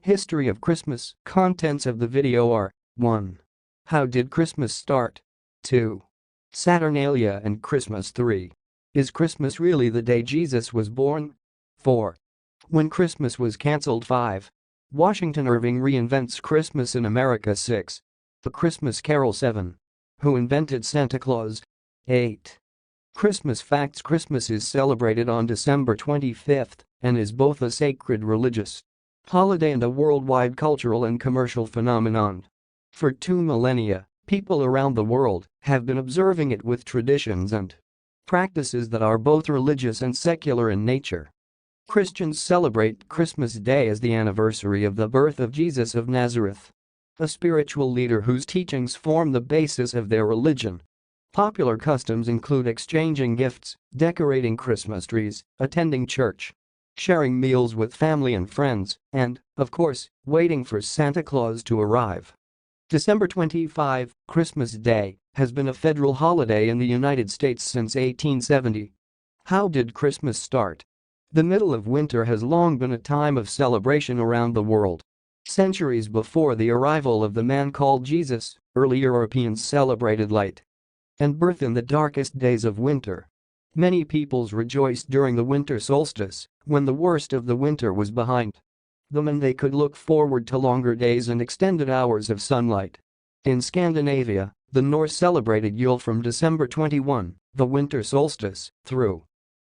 History of Christmas. Contents of the video are 1. How did Christmas start? 2. Saturnalia and Christmas. 3. Is Christmas really the day Jesus was born? 4. When Christmas was cancelled. 5. Washington Irving reinvents Christmas in America. 6. The Christmas Carol. 7. Who invented Santa Claus? 8. Christmas facts. Christmas is celebrated on December 25th and is both a sacred religious holiday and a worldwide cultural and commercial phenomenon. For 2 millennia, people around the world have been observing it with traditions and practices that are both religious and secular in nature. Christians celebrate Christmas Day as the anniversary of the birth of Jesus of Nazareth, a spiritual leader whose teachings form the basis of their religion. Popular customs include exchanging gifts, decorating Christmas trees, attending church, sharing meals with family and friends, and, of course, waiting for Santa Claus to arrive. December 25, Christmas Day, has been a federal holiday in the United States since 1870. How did Christmas start? The middle of winter has long been a time of celebration around the world. Centuries before the arrival of the man called Jesus, early Europeans celebrated light and birth in the darkest days of winter. Many peoples rejoiced during the winter solstice, when the worst of the winter was behind them and they could look forward to longer days and extended hours of sunlight. In Scandinavia, the Norse celebrated Yule from December 21, the winter solstice, through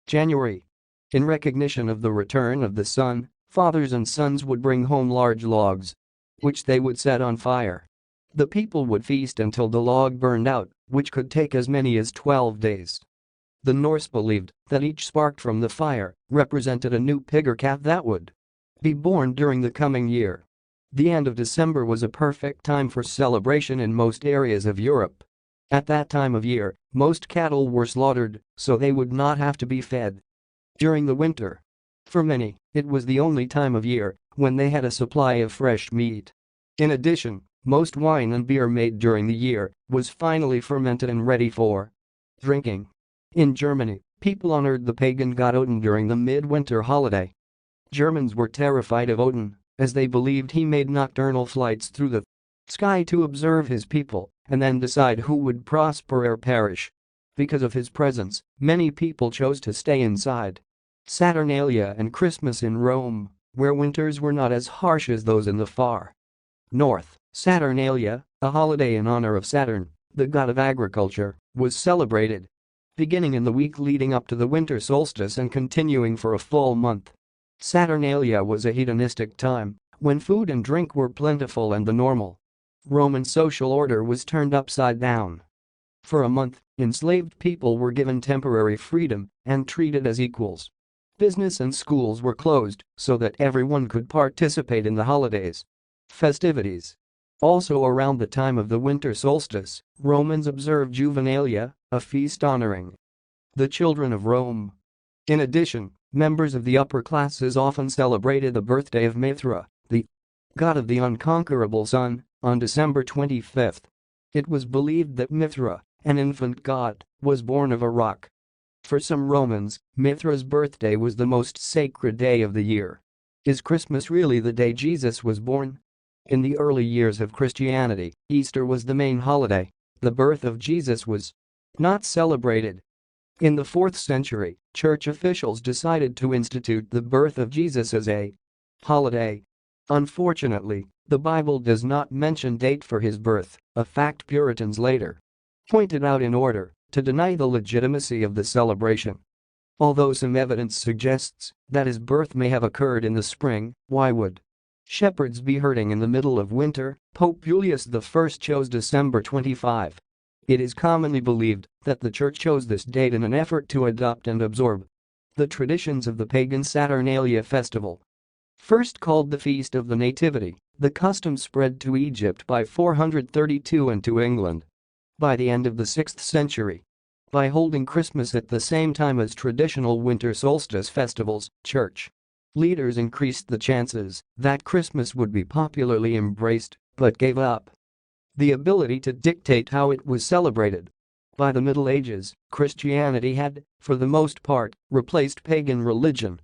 January. In recognition of the return of the sun, fathers and sons would bring home large logs, which they would set on fire. The people would feast until the log burned out, which could take as many as 12 days. The Norse believed that each spark from the fire represented a new pig or calf that would be born during the coming year. The end of December was a perfect time for celebration in most areas of Europe. At that time of year, most cattle were slaughtered, so they would not have to be fed during the winter. For many, it was the only time of year when they had a supply of fresh meat. In addition, most wine and beer made during the year was finally fermented and ready for drinking. In Germany, people honored the pagan god Odin during the midwinter holiday. Germans were terrified of Odin, as they believed he made nocturnal flights through the sky to observe his people and then decide who would prosper or perish. Because of his presence, many people chose to stay inside. Saturnalia and Christmas in Rome, where winters were not as harsh as those in the far north. Saturnalia, a holiday in honor of Saturn, the god of agriculture, was celebrated beginning in the week leading up to the winter solstice and continuing for a full month. Saturnalia was a hedonistic time when food and drink were plentiful and the normal Roman social order was turned upside down. For a month, enslaved people were given temporary freedom and treated as equals. Business and schools were closed so that everyone could participate in the holidays' festivities. Also around the time of the winter solstice, Romans observed Juvenalia, a feast honoring the children of Rome. In addition, members of the upper classes often celebrated the birthday of Mithra, the god of the unconquerable sun, on December 25th. It was believed that Mithra, an infant god, was born of a rock. For some Romans, Mithra's birthday was the most sacred day of the year. Is Christmas really the day Jesus was born? In the early years of Christianity, Easter was the main holiday. The birth of Jesus was not celebrated. In the 4th century, church officials decided to institute the birth of Jesus as a holiday. Unfortunately, the Bible does not mention date for his birth, a fact Puritans later pointed out in order to deny the legitimacy of the celebration. Although some evidence suggests that his birth may have occurred in the spring, why would shepherds be herding in the middle of winter? Pope Julius I chose December 25. It is commonly believed that the church chose this date in an effort to adopt and absorb the traditions of the pagan Saturnalia festival. First called the Feast of the Nativity, the custom spread to Egypt by 432 and to England by the end of the 6th century. By holding Christmas at the same time as traditional winter solstice festivals, church leaders increased the chances that Christmas would be popularly embraced, but gave up the ability to dictate how it was celebrated. By the Middle Ages, Christianity had, for the most part, replaced pagan religion.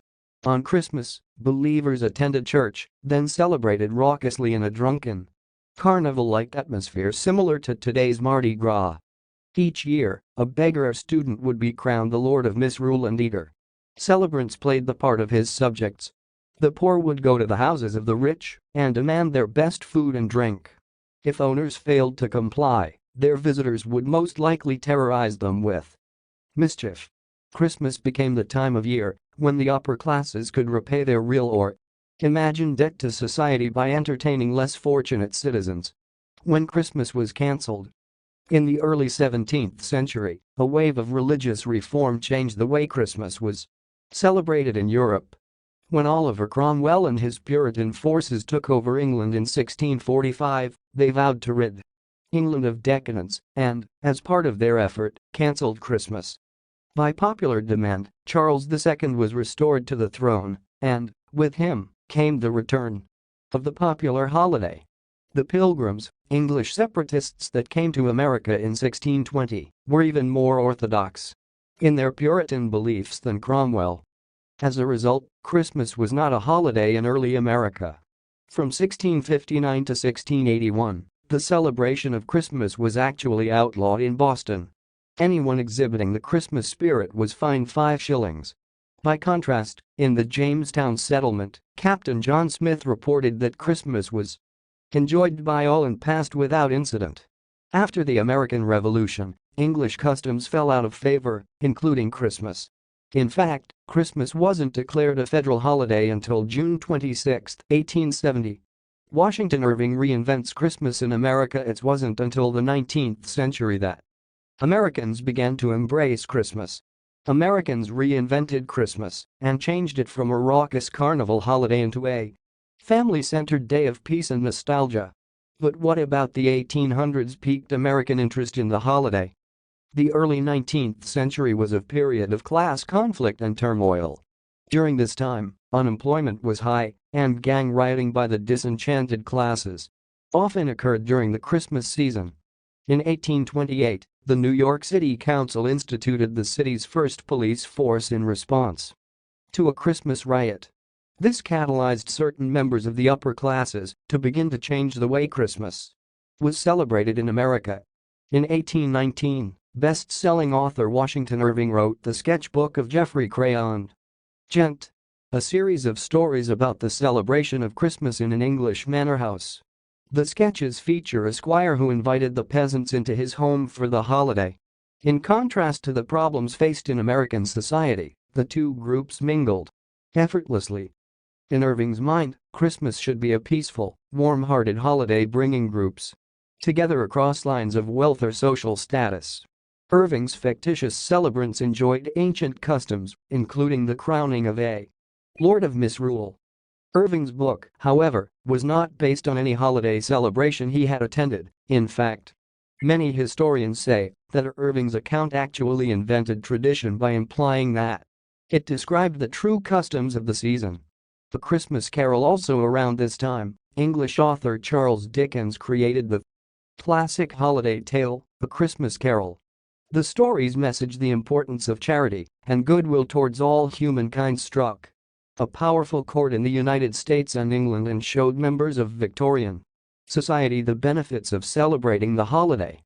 On Christmas, believers attended church, then celebrated raucously in a drunken, carnival-like atmosphere similar to today's Mardi Gras. Each year, a beggar or student would be crowned the Lord of Misrule and Eater. Celebrants played the part of his subjects. The poor would go to the houses of the rich and demand their best food and drink. If owners failed to comply, their visitors would most likely terrorize them with mischief. Christmas became the time of year when the upper classes could repay their real or imagined debt to society by entertaining less fortunate citizens. When Christmas was cancelled in the early 17th century, a wave of religious reform changed the way Christmas was celebrated in Europe. When Oliver Cromwell and his Puritan forces took over England in 1645, they vowed to rid England of decadence and, as part of their effort, cancelled Christmas. By popular demand, Charles II was restored to the throne, and, with him, came the return of the popular holiday. The Pilgrims, English separatists that came to America in 1620, were even more orthodox in their Puritan beliefs than Cromwell. As a result, Christmas was not a holiday in early America. From 1659 to 1681, the celebration of Christmas was actually outlawed in Boston. Anyone exhibiting the Christmas spirit was fined 5 shillings. By contrast, in the Jamestown settlement, Captain John Smith reported that Christmas was enjoyed by all and passed without incident. After the American Revolution, English customs fell out of favor, including Christmas. In fact, Christmas wasn't declared a federal holiday until June 26, 1870. Washington Irving reinvents Christmas in America. It wasn't until the 19th century that Americans began to embrace Christmas. Americans reinvented Christmas and changed it from a raucous carnival holiday into a family-centered day of peace and nostalgia. But what about the 1800s piqued American interest in the holiday? The early 19th century was a period of class conflict and turmoil. During this time, unemployment was high, and gang rioting by the disenchanted classes often occurred during the Christmas season. In 1828, the New York City Council instituted the city's first police force in response to a Christmas riot. This catalyzed certain members of the upper classes to begin to change the way Christmas was celebrated in America. In 1819, best-selling author Washington Irving wrote The Sketchbook of Geoffrey Crayon Gent, a series of stories about the celebration of Christmas in an English manor house. The sketches feature a squire who invited the peasants into his home for the holiday. In contrast to the problems faced in American society, the two groups mingled effortlessly. In Irving's mind, Christmas should be a peaceful, warm-hearted holiday bringing groups together across lines of wealth or social status. Irving's fictitious celebrants enjoyed ancient customs, including the crowning of a Lord of Misrule. Irving's book, however, was not based on any holiday celebration he had attended. In fact, many historians say that Irving's account actually invented tradition by implying that it described the true customs of the season. The Christmas Carol. Also around this time, English author Charles Dickens created the classic holiday tale, A Christmas Carol. The story's message, the importance of charity and goodwill towards all humankind, struck a powerful chord in the United States and England and showed members of Victorian society the benefits of celebrating the holiday.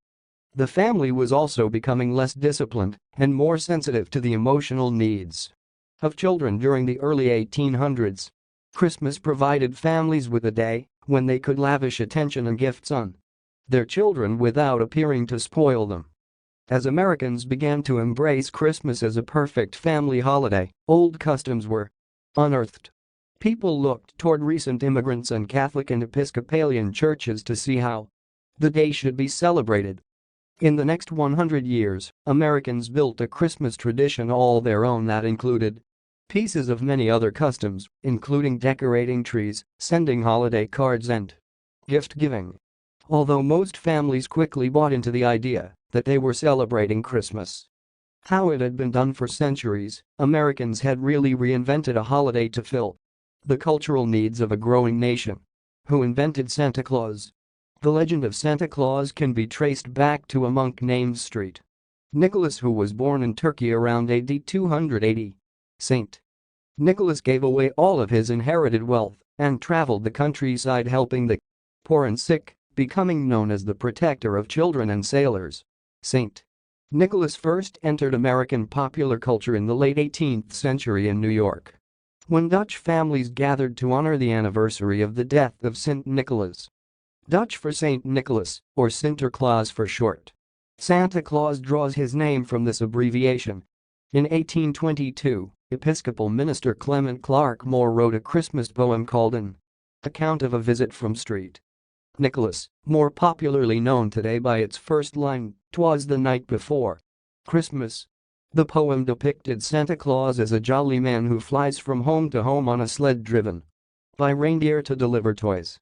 The family was also becoming less disciplined and more sensitive to the emotional needs of children during the early 1800s. Christmas provided families with a day when they could lavish attention and gifts on their children without appearing to spoil them. As Americans began to embrace Christmas as a perfect family holiday, old customs were unearthed. People looked toward recent immigrants and Catholic and Episcopalian churches to see how the day should be celebrated. In the next 100 years, Americans built a Christmas tradition all their own that included pieces of many other customs, including decorating trees, sending holiday cards, and gift-giving. Although most families quickly bought into the idea that they were celebrating Christmas how it had been done for centuries, Americans had really reinvented a holiday to fill the cultural needs of a growing nation. Who invented Santa Claus? The legend of Santa Claus can be traced back to a monk named St. Nicholas, who was born in Turkey around AD 280. St. Nicholas gave away all of his inherited wealth and traveled the countryside helping the poor and sick, becoming known as the protector of children and sailors. St. Nicholas first entered American popular culture in the late 18th century in New York, when Dutch families gathered to honor the anniversary of the death of St. Nicholas. Dutch for Saint Nicholas, or Sinterklaas for short. Santa Claus draws his name from this abbreviation. In 1822, Episcopal minister Clement Clark Moore wrote a Christmas poem called An Account of a Visit from St. Nicholas, more popularly known today by its first line, "'Twas the night before Christmas." The poem depicted Santa Claus as a jolly man who flies from home to home on a sled driven by reindeer to deliver toys.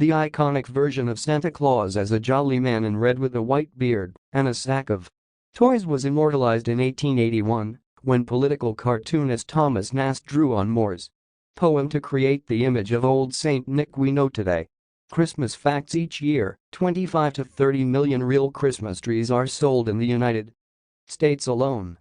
The iconic version of Santa Claus as a jolly man in red with a white beard and a sack of toys was immortalized in 1881 when political cartoonist Thomas Nast drew on Moore's poem to create the image of Old Saint Nick we know today. Christmas facts: each year, 25 to 30 million real Christmas trees are sold in the United States alone.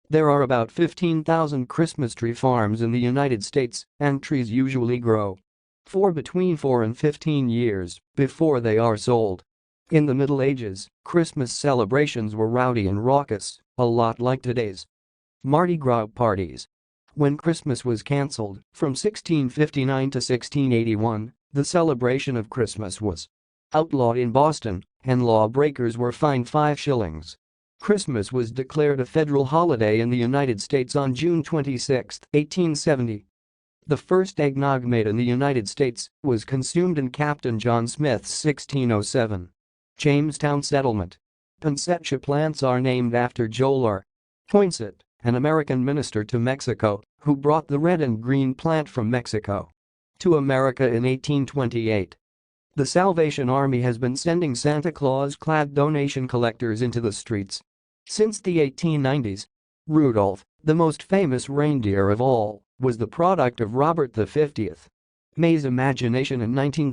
There are about 15,000 Christmas tree farms in the United States, and trees usually grow for between 4 and 15 years before they are sold. In the Middle Ages, Christmas celebrations were rowdy and raucous, a lot like today's Mardi Gras parties. When Christmas was cancelled, from 1659 to 1681, the celebration of Christmas was outlawed in Boston, and lawbreakers were fined 5 shillings. Christmas was declared a federal holiday in the United States on June 26, 1870. The first eggnog made in the United States was consumed in Captain John Smith's 1607 Jamestown settlement. Poinsettia plants are named after Joel R. Poinsett, an American minister to Mexico, who brought the red and green plant from Mexico to America in 1828. The Salvation Army has been sending Santa Claus-clad donation collectors into the streets since the 1890s. Rudolph, the most famous reindeer of all, was the product of Robert V. May's imagination in 19